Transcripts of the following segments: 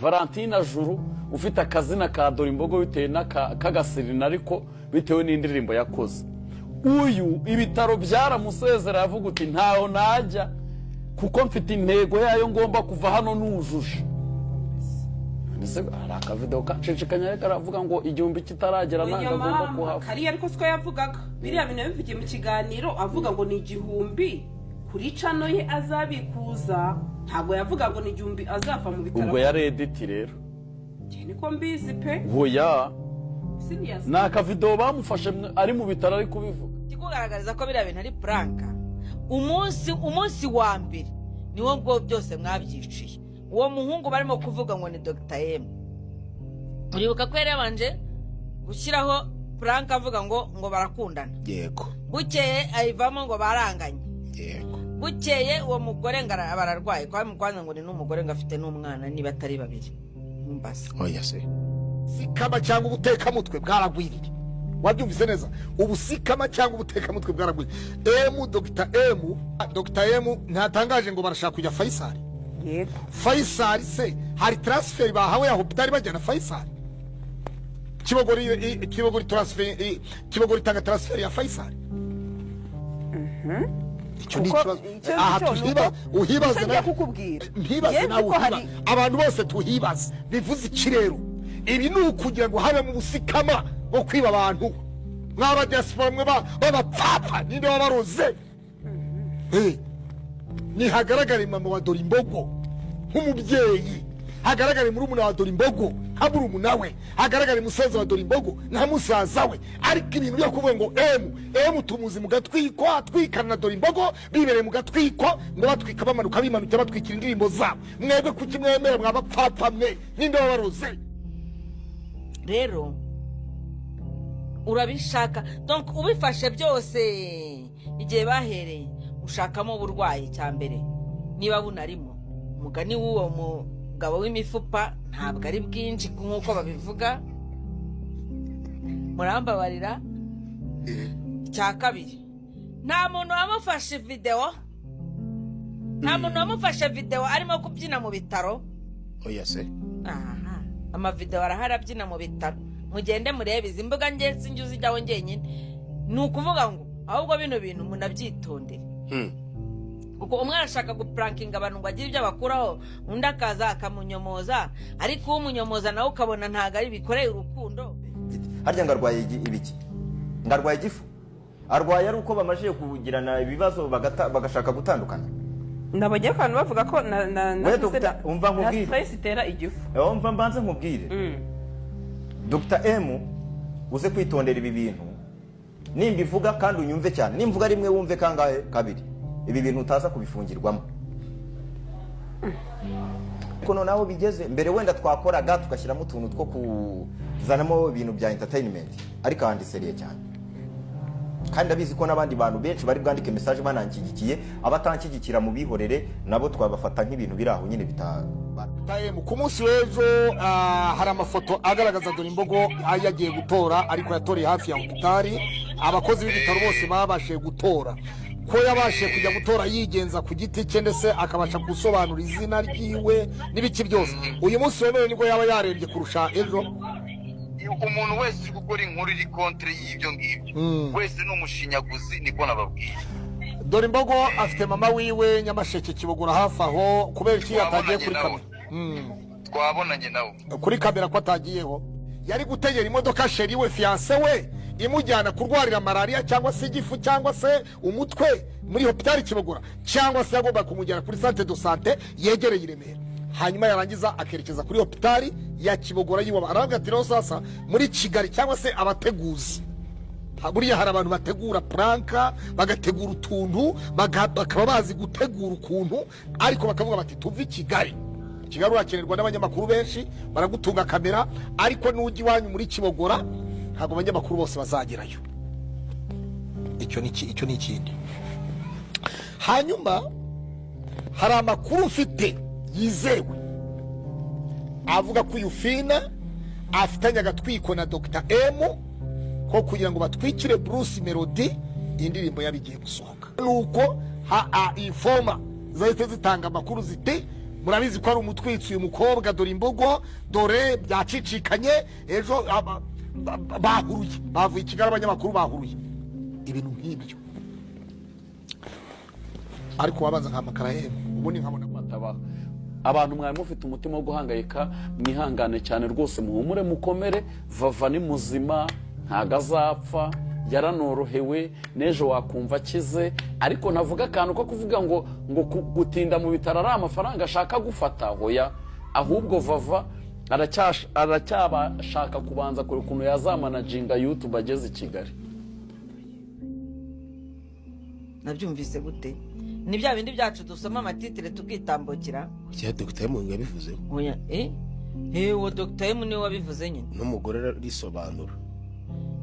Valentina Juru ufite akazina ka Dorimbogo bitewe n'akagasirina ariko bitewe n'indirimbo yakoze. Uyu ibitaro byaramusezera yavuga uti ntaho najya kuko mfite intego yayo ngomba kuva hano nujuje. Ndetse araka video kacecekanya reka aravuga ngo igihumbi kitaragera nanga agomba kuhava. Kari ariko siko yavugaga. Biriya bintu bivugiye mu kiganiro avuga ngo ni igihumbi kuri cano ye azabikuza. Ntabwo yavuga ngo ni igihumbi azava mu bitaro. Ubwo yari edit rero. Niko mbizi pe. Hoya. Naka video bamufashe ari mu bitaro ari kubivuga. Kikugaragariza ko biriya bintu ari prank. Umunsi wa mbere niwo ngo byose mwabyiciye. Uwo muhungu barimo kuvuga ngo ni Dr. M. Uribuka ko yarabanje gushyiraho prank avuga ngo barakundana. Yego. Bukeye ayivamo ngo baranganye. Yego. Bukeye uwo mugore bararwaye kwa mukwanza ngo ni n'umugore ngafite n'umwana niba atari babiri. Mbasa. Oya se. Sikama cyangwa ubuteka mutwe bwaragwirire. Wabyumvise neza. Ubusikama cyangwa ubuteka mutwe bwaragwirire. Dr. M ntatangaje ngo barashaka kujya Faisal. Yego. Faisal se hari transfer bahawe aho bitari bajyana Faisal. Kibogori transfer Kibogori tanga transfer ya Faisal. Aha tuhiba uhibaze na kukubwira. Ntibaze nawe abantu bose tuhibaze bivuze ikirero. Ibi ni ukugira ngo habe mu busikama bwo kwiba abantu. Mwaba diaspora mwe bapapa ninde wabaroze. Ni hagaragara mama wa Dorimbogo nk'umubyeyi, hagaragara muri umuna wa Dorimbogo habura umunawe, hagaragara musaza wa Dorimbogo nta musaza we. Ariko ibintu byo kuvuga ngo M tumuzi mu gatwiko atwikana na Dorimbogo bibereye mu gatwiko ngo batwika bamanuka bimanukira batwikira indirimbo zabo. Mwebwe kuki mwemera mwabapapa mwe ninde wabaroze? Rero urabishaka donc ubifashe byose igihe bahereye ushakamo uburwayi cyambere niba bunarimo umugani w'uwo mugabo w'imifupa ntabwo ari bwinshi nkuko babivuga. Murambabarira cya kabiri nta muntu wamufashe video arimo kubyina mu bitaro. Oya se. Aha amavideo arahari abyina mu bitaro mugende murebe izi mbuga nge sinjye zijyaho ngenyine. Ni ukuvuga ngo ahubwo bino bintu munabyitondere. Kuko umwana ashaka guprankinga abantu ngo agire ibyo bakuraho undi akaza akamunyomoza ariko umunyomoza nawe ukabona ntago ari bikoreye urukundo. Harya ngarwaye ibiki ngarwaye igifu arwaye ari uko bamaje kugirana ibibazo bagashaka gutandukana. Ndabajya kandi bavuga ko umva nkubwire stress itera igifu. Umva mbanze nkubwire Dr. M uze kwitondera ibi bintu nimbivuga kandi unyumve cyane. Nimvuga rimwe wumve kangahe kabiri. Ibi bintu utaza kubifungirwamo. Kono naho bigeze mbere wenda twakoraga tugashyiramo utuntu two kuzanamo ibintu bya entertainment ariko andi seriye cyane. Kandi abizi ko nabandi bantu benshi bari bwandike message banankigikiye abatankigikira mu bihorere nabo twabafata nk'ibintu biri aho nyine Time ku munsi w'ejo hari amafoto agaragaza Dorimbogo yagiye gutora ariko yatoreye hafi ya hopitali. Abakozi b'ibitaro bose babashe gutora ko yabashe kujya gutora yigenza ku giti cye ndetse akabasha gusobanura izina ryiwe n'ibiki byose. Uyu munsi wemewe nibwo yaba yarebye kurusha ejo. Umuntu wese gukora inkuru iri kontre y'ibyo ngibyo wese n'umushinyaguzi niko nababwiye. Dorimbogo afite mama wiwe Nyamasheke Kibogora hafi aho kubera iki yatagiye kuri kamera. Twabonanye nawe kuri kamera ko atagiyeho yari gutegera imodoka sheri we fiance we imujyana kurwarira malaria cyangwa se igifu cyangwa se umutwe muri hopitali Kibogora cyangwa se yagomba kumujyana kuri centre de santé yegereye i Remera. Hanyuma yarangiza akerekeza kuri hopitali ya Kibogora yiwa aravuga ati sasa muri Kigali cyangwa se abateguzi buriya hari abantu bategura pranka bagategura utuntu bakaba bazi gutegura ukuntu ariko bakavuga bati tuve i Kigali urakenerwa n'abanyamakuru benshi baragutunga kamera ariko n'ujyi wanyu muri Kibogora ntabwo abanyamakuru bose bazagerayo. Icyo ni ikindi. Hanyuma hari amakuru mfite yizewe avuga ko uyu Fina afitanye agatwiko na Dr. M ko kugira ngo batwikire Bruce Melody indirimbo yabigiye gusohoka. Nuko informa zahise zitanga amakuru ziti murabizi ko ari umutwitsi uyu mukobwa dore imbogo dore byacicikanye ejo bahuruye bavuye i Kigali abanyamakuru bahuruye ibintu nk'ibyo ariko wabanza nkamakara ubundi nkabona matabaho abantu mwari mufite umutima wo guhangayika mwihangane cyane rwose muhumure mukomere Vava ni muzima ntago azapfa yaranorohewe n'ejo wakumva akize ariko navuga akantu ko kuvuga ngo gutinda mu bitaro ari amafaranga ashaka gufata hoya ahubwo Vava aracyabashaka kubanza kure ukuntu yazamanaginga YouTube ageze i Kigali. nabyumvise gute ni bya bindi byacu dusoma amatitire tukitambukira cya Dr. M yabivuze oya uwo Dr. M niwe wabivuze nyine n'umugore risobanura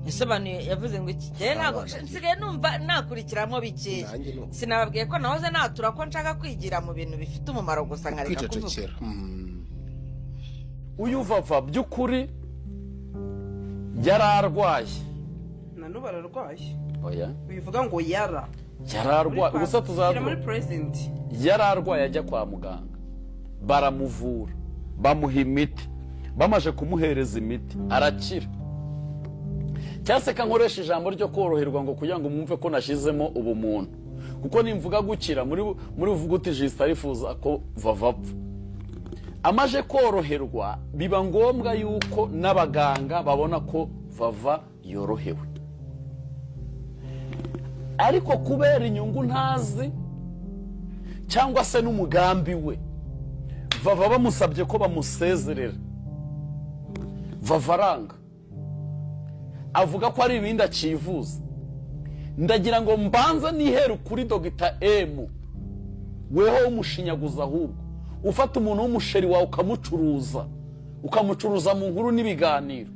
yasobanuye yavuze ngo iki ntabwo nsigaye numva nakurikiramo bike sinababwiye ko nahoze natura ko nshaka kwigira mu bintu bifite umumaro gusa nkareka kuvuga uyu Vava by'ukuri yararwaye na n'ubu ararwaye oya bivuga ngo yararwaye ubusa tuzazura muri president yararwaye ajya kwa muganga baramuvura bamuha imiti bamaje kumuhereza imiti arakira cyase kankoresha ijambo ryo koroherwa ngo kugira ngo mwumve ko nashizemo ubumuntu kuko nimvuga gukira muri uvuga uti Justin arifuza ko Vava amaje koroherwa biba ngombwa yuko n'abaganga babona ko Vava yorohewe ariko kubera inyungu ntazi cyangwa se n'umugambi we Vava bamusabye ko bamusezerera Vava aranga avuga ko ari ibindi acivuza ndagira ngo mbanza niheru kuri Dr. M weho umushinyaguza ahubwo ufata umuntu w'umusheri wawe ukamucuruza mu nkuru n'ibiganiro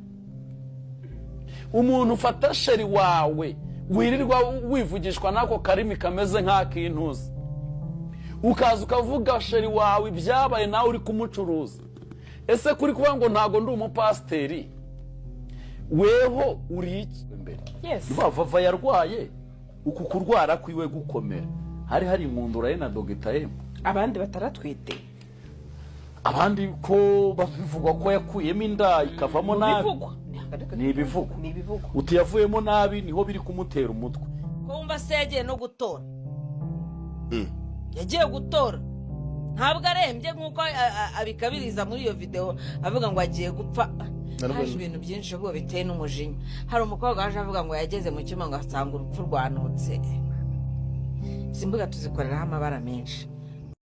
umuntu ufata sheri wawe wirirwa wivugishwa nako karimi kameze nk'akintuza ukaza ukavuga sheri wawe ibyabaye nawe uri kumucuruza ese kuri kuvuga ngo ntago ndi umupasiteri weho uri iki imbere Vava yarwaye uku kurwara kwiwe gukomera hari inkundura ye na Dr. M abandi bataratwite abandi ko bavugwa ko yakuyemo inda ikavamo nabi ni ibivugwa uti yavuyemo nabi niho biri kumutera umutwe ko wumva se yagiye no gutora yagiye gutora ntabwo arembye nk'uko abikabiriza muri iyo video avuga ngo agiye gupfa haje ibintu byinshi ubwo biteye n'umujinya hari umukobwa waje avuga ngo yageze mu cyuma ngo asanga urupfu rwanutse simbuga tuzikoreraho amabara menshi